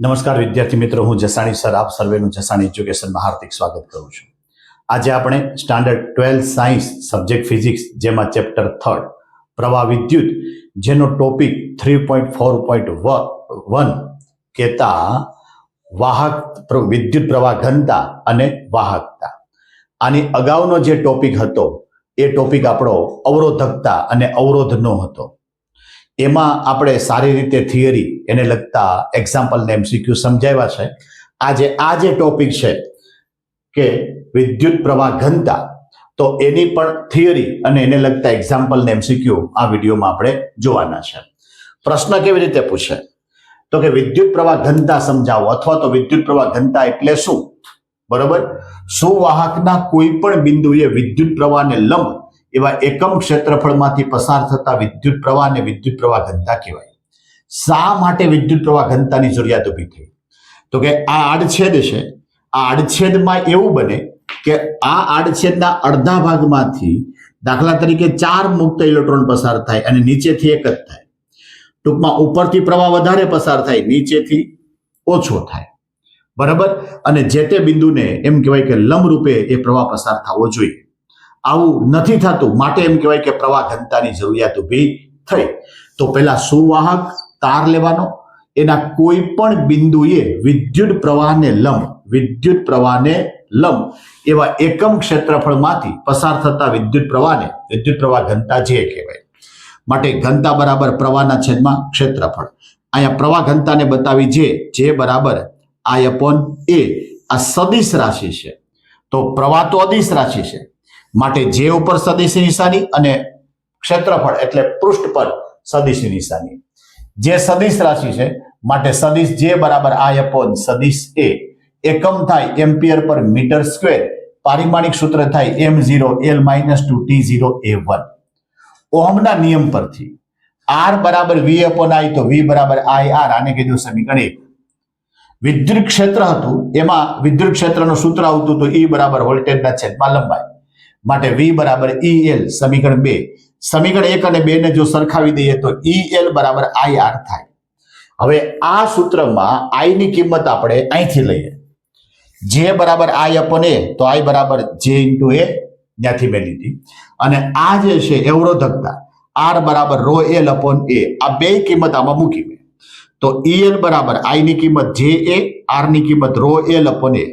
નમસ્કાર વિદ્યાર્થી મિત્રો, હું જસાણી સર આપ સર્વેનું જસાણી એજ્યુકેશનમાં હાર્દિક સ્વાગત કરું છું. આજે આપણે સ્ટાન્ડર્ડ 12 સાયન્સ સબ્જેક્ટ ફિઝિક્સ જેમાં ચેપ્ટર 3 પ્રવાહ વિદ્યુત જેનો ટોપિક 3.4.1 કહેતા વાહક વિદ્યુત પ્રવાહ ઘનતા અને વાહકતા. આની અગાઉનો જે ટોપિક હતો એ ટોપિક આપણો અવરોધકતા અને અવરોધનો હતો. એમાં આપણે સારી રીતે થિયરી એને લગતા એક્ઝામ્પલ ને એમસીક્યુ સમજાવ્યા છે. આજે આ જે ટોપિક છે કે વિદ્યુત પ્રવાહ ઘનતા, તો એની પણ થિયરી અને એને લગતા એક્ઝામ્પલ ને એમસીક્યુ આ વિડીયોમાં આપણે જોવાના છે. પ્રશ્ન કેવી રીતે પૂછે તો કે વિદ્યુત પ્રવાહ ઘનતા સમજાવો અથવા તો વિદ્યુત પ્રવાહ ઘનતા એટલે શું. બરોબર, સુવાહકના કોઈ પણ બિંદુએ વિદ્યુત પ્રવાહને લંબ એવા એકમ ક્ષેત્રફળમાંથી પસાર થતા વિદ્યુત પ્રવાહ અને વિદ્યુત પ્રવાહ ઘનતા કહેવાય. શા માટે વિદ્યુત પ્રવાહ ઘનતાની જરૂરિયાત ઊભી થઈ? તો કે આ આડછેદ છે, આ આડછેદમાં એવું બને કે આ આડછેદના અડધા ભાગમાંથી દાખલા તરીકે 4 મુક્ત ઇલેક્ટ્રોન પસાર થાય અને નીચેથી એક જ થાય. ટૂંકમાં ઉપરથી પ્રવાહ વધારે પસાર થાય, નીચેથી ઓછો થાય. બરાબર, અને જે તે બિંદુને એમ કહેવાય કે લંબ રૂપે એ પ્રવાહ પસાર થવો જોઈએ. આવું નથી થતું, માટે એમ કહેવાય કે પ્રવાહ ઘનતાની જરૂરિયાત ઊભી થઈ. તો પહેલા સુવાહક તાર લેવાનો, એના કોઈ પણ બિંદુએ વિદ્યુત પ્રવાહને લંબ એવા એકમ ક્ષેત્રફળમાંથી પસાર થતા વિદ્યુત પ્રવાહ ઘનતા જે કહેવાય. માટે ઘનતા બરાબર પ્રવાહના છેદમાં ક્ષેત્રફળ. અહીંયા પ્રવાહ ઘનતાને બતાવી જે બરાબર I upon A. આ સદિશ રાશિ છે, તો પ્રવાહ તો અદિશ રાશિ છે, માટે જે ઉપર સદિશની નિશાની અને ક્ષેત્રફળ એટલે પૃષ્ઠ પર સદિશની નિશાની. જે સદિશ રાશિ છે માટે સદિશ જે બરાબર I upon સદિશ A. એકમ થાય એમ્પિયર પર મીટર સ્ક્વેર, પારિમાણિક સૂત્ર થાય M0L-2T0A1. ઓહમના નિયમ પરથી R બરાબર V upon I, તો V બરાબર IR, આને કીધું સમીકરણ 1. વિદ્યુત ક્ષેત્ર હતું, એમાં વિદ્યુત ક્ષેત્રનું સૂત્ર આવતું તો E બરાબર વોલ્ટેજના છેદમાં લંબાઈ, માટે V બરાબર EL. સમીકરણ 2, સમીકરણ 1 અને 2 ને જો સરખાવી દઈએ તો EL બરાબર IR થાય. હવે આ સૂત્રમાં I ની કિંમત આપણે અહીંથી લઈએ. J બરાબર I upon A, તો I બરાબર J into A, ત્યાંથી મેં લીધી. અને આ જે છે અવરોધકતા R બરાબર રો L upon A, આ બે કિંમત આમાં મૂકી. તો EL બરાબર I ની કિંમત JA, R ની કિંમત રો L upon A.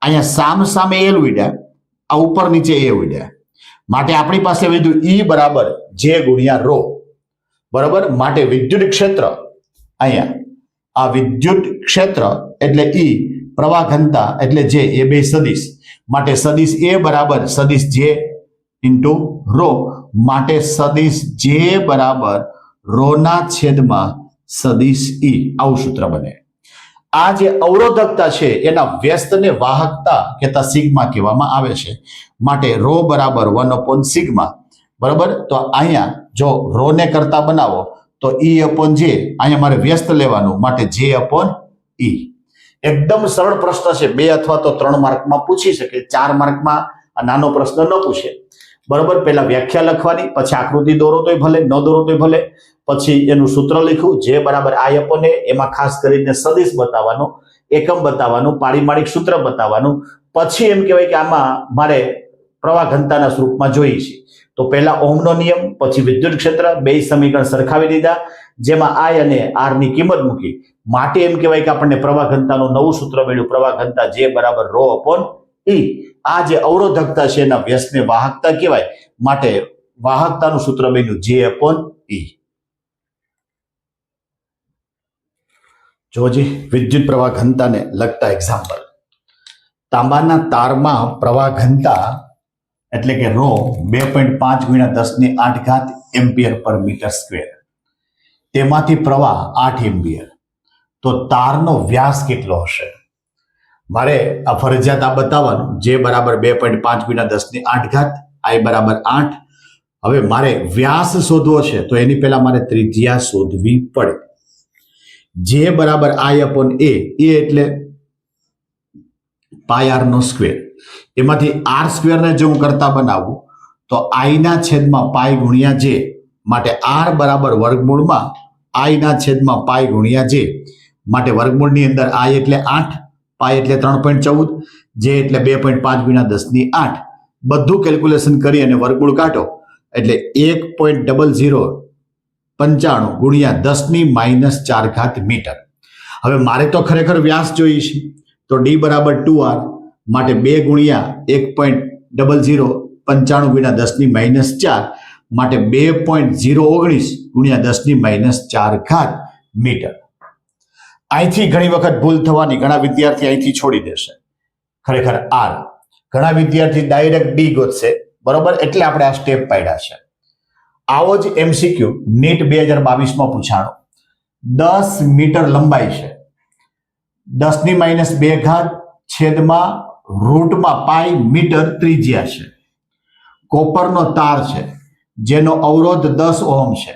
અહીંયા સામે L ઉડ્યા, આ ઉપર નીચે A ઉડ્યા, માટે આપણી પાસે વધ્યું E બરાબર J ગુણ્યા રો. બરાબર, માટે વિદ્યુત ક્ષેત્ર અહીંયા આ વિદ્યુત ક્ષેત્ર એટલે E, પ્રવાહ ઘનતા એટલે J, એ બે સદિશ, માટે સદિશ A બરાબર સદિશ J ઇન્ટુ રો, માટે સદિશ J બરાબર રો ના છેદમાં સદિશ E. આવું સૂત્ર બને. આ જે અવરોધકતા છે એના વ્યસ્તને વાહકતા કહેતા સિગ્મા કહેવામાં આવે છે, માટે રો બરાબર 1 upon સિગ્મા. બરાબર, તો અહીંયા જો રો ને કરતા બનાવો તો E upon J, અહીંયા મારે વ્યસ્ત લેવાનું, માટે J upon E. એકદમ સરળ પ્રશ્ન છે, 2 અથવા તો 3 માર્કમાં પૂછી શકે, 4 માર્કમાં આ નાનો પ્રશ્ન ન પૂછે. બરાબર, પહેલા વ્યાખ્યા લખવાની, પછી આકૃતિ દોરો તોય ભલે, ન દોરો તોય ભલે, પછી એનું સૂત્ર લખ્યું જે બરાબર I upon A, એમાં ખાસ કરીને સદિશ બતાવવાનો, એકમ બતાવવાનું, પારિમાણિક સૂત્ર બતાવવાનું, પછી એમ કહેવાય કે આમાં મારે પ્રવાહ ઘનતાના સ્વરૂપમાં જોઈએ છે. તો પહેલા ઓહમનો નિયમ, પછી વિદ્યુત ક્ષેત્ર, બે સમીકરણ સરખાવી દીધા, જેમાં I અને R ની કિંમત મૂકી, માટે એમ કહેવાય કે આપણને પ્રવાહ ઘનતાનું નવું સૂત્ર મળ્યું, પ્રવાહ ઘનતા J બરાબર રો upon E. આ જે અવરોધકતા છે એના વ્યસ્તને વાહકતા કહેવાય, માટે વાહકતાનું સૂત્ર બન્યું J upon E. જોજી વિદ્યુત પ્રવાહ ઘનતાને લગતા એક્ઝામ્પલ. તાંબાના તારમાં પ્રવાહ ઘનતા એટલે કે રો 2.5 × 10⁸ એમ્પિયર પર મીટર સ્ક્વેર, તેમાંથી પ્રવાહ 8 એમ્પિયર. તો તારનો વ્યાસ કેટલો હશે? મારે આ ફરજિયાત આ બતાવવાનું, જે બરાબર 2.5 × 10⁸, I બરાબર 8. હવે મારે વ્યાસ શોધવો છે તો એની પહેલા મારે ત્રિજ્યા શોધવી પડે. જે બરાબર I upon A, એ એટલે પાય R નો સ્ક્વેર, એમાંથી R સ્ક્વેરને જો હું કરતા બનાવું તો I ના છેદમાં પાય ગુણ્યા J, માટે R બરાબર વર્ગમૂળમાં I ના છેદમાં પાય ગુણ્યા J, માટે વર્ગમૂળની અંદર I એટલે 8, પાઈ એટલે 3.14, જે એટલે 2.5 ગુણ્યા 10⁸ બધું કેલ્ક્યુલેશન કરી અને વર્ગમૂળ કાઢો એટલે 1.0095 ગુણ્યા 10⁻⁴ મીટર. હવે મારે તો ખરેખર વ્યાસ જોઈએ છે, તો d બરાબર 2r, માટે 2 ગુણ્યા 1.0095 ગુણ્યા 10⁻⁴, માટે 2.019 ગુણ્યા 10⁻⁴ મીટર. અહીંથી ઘણી વખત ભૂલ થવાની, ઘણા વિદ્યાર્થી અહીંથી છોડી દેશે. ખરેખર આર, ઘણા વિદ્યાર્થી ડાયરેક્ટ ડી ગોતશે, બરોબર, એટલે આપણે આ સ્ટેપ પાડ્યા છે. આવો જ MCQ નીટ 2022 પૂછાણો. 10 મીટર લંબાઈ છે, 10⁻² છેદમાં રૂટમાં પાઈ મીટર ત્રિજ્યા છે. કોપરનો તાર છે જેનો અવરોધ 10 ઓહમ છે,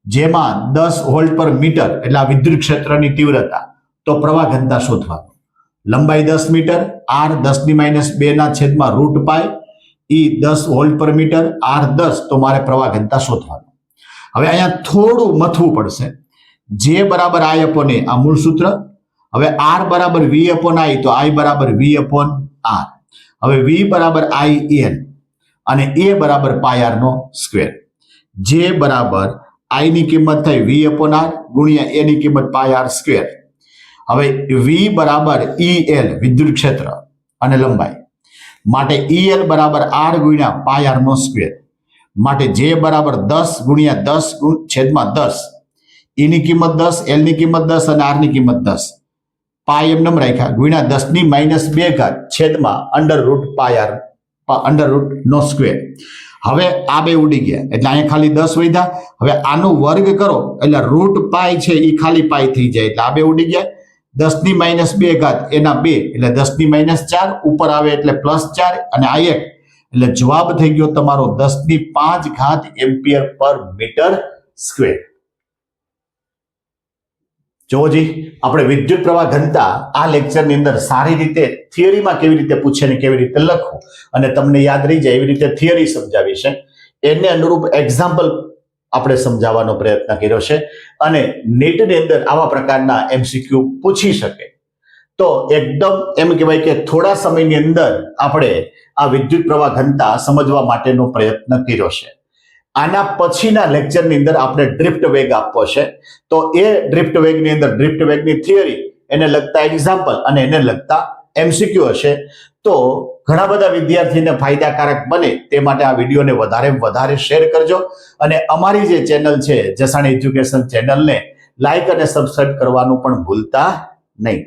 જેમાં 10 વોલ્ટ પર મીટર એટલે આ વિદ્યુત ક્ષેત્રની તીવ્રતા, તો પ્રવાહ ઘનતા શોધવાનું. લંબાઈ 10 મીટર, r 10⁻² છેદમાં રૂટ પાઈ, E 10 વોલ્ટ પર મીટર, r 10, તો મારે પ્રવાહ ઘનતા શોધવાનું. હવે અહીંયા થોડું મથવું પડશે. J બરાબર I અપોન A, આ મૂળ સૂત્ર. હવે r બરાબર V અપોન I, તો I બરાબર V અપોન R. હવે V બરાબર IN અને A બરાબર પાઈ r નો સ્ક્વેર. J બરાબર I ની કિંમત થાય V અપોન R ગુણ્યા A ની કિંમત પાઈ r સ્ક્વેર. હવે V બરાબર EL વિદ્યુત ક્ષેત્ર અને લંબાઈ, માટે EL બરાબર R ગુણ્યા પાઈ r નો સ્ક્વેર, માટે J બરાબર 10 ગુણ્યા 10 છેદમાં 10, E ની કિંમત 10, L ની કિંમત 10 અને R ની કિંમત 10, પાઈ એમ રાખ્યા ગુણ્યા 10⁻² છેદમાં અંડરરૂટ પાઈ r અંડરરૂટ નો સ્ક્વેર. હવે આ બે ઉડી ગયા એટલે અહીંયા ખાલી 10 વધ્યા. હવે આનો વર્ગ કરો એટલે રૂટ પાઈ છે એ ખાલી પાઈ થઈ જાય એટલે આ બે ઉડી ગયા. 10⁻² એના 2 એટલે 10⁻⁴, ઉપર આવે એટલે +4 અને આ 1 એટલે જવાબ થઈ ગયો તમારો 10⁵ એમ્પિયર પર મીટર સ્ક્વેર. જોજી, આપણે વિદ્યુત પ્રવાહ ઘનતા આ લેક્ચરની અંદર સારી રીતે થિયરીમાં કેવી રીતે પૂછે ને કેવી રીતે લખવું અને તમને યાદ રહી જાય એવી રીતે થિયરી સમજાવી છે. એને અનુરૂપ એક્ઝામ્પલ આપણે સમજાવવાનો પ્રયત્ન કર્યો છે અને નીટની અંદર આવા પ્રકારના MCQ પૂછી શકે. તો એકદમ એમ કહેવાય કે થોડા સમયની અંદર આપણે આ વિદ્યુત પ્રવાહ ઘનતા સમજવા માટેનો પ્રયત્ન કર્યો છે. આના પછીના લેક્ચરની અંદર આપણે ડ્રિફ્ટ વેગ આપવો છે, તો એ ડ્રિફ્ટ વેગની અંદર ડ્રિફ્ટ વેગની થિયરી, એને લગતા એક્ઝામ્પલ અને એને લગતા MCQ હશે. તો ઘણા બધા વિદ્યાર્થીને ફાયદાકારક બને તે માટે આ વિડીયોને વધારે શેર કરજો અને અમારી જે ચેનલ છે જસાણી એજ્યુકેશન ચેનલને લાઈક અને સબસ્ક્રાઇબ કરવાનું પણ ભૂલતા નહીં.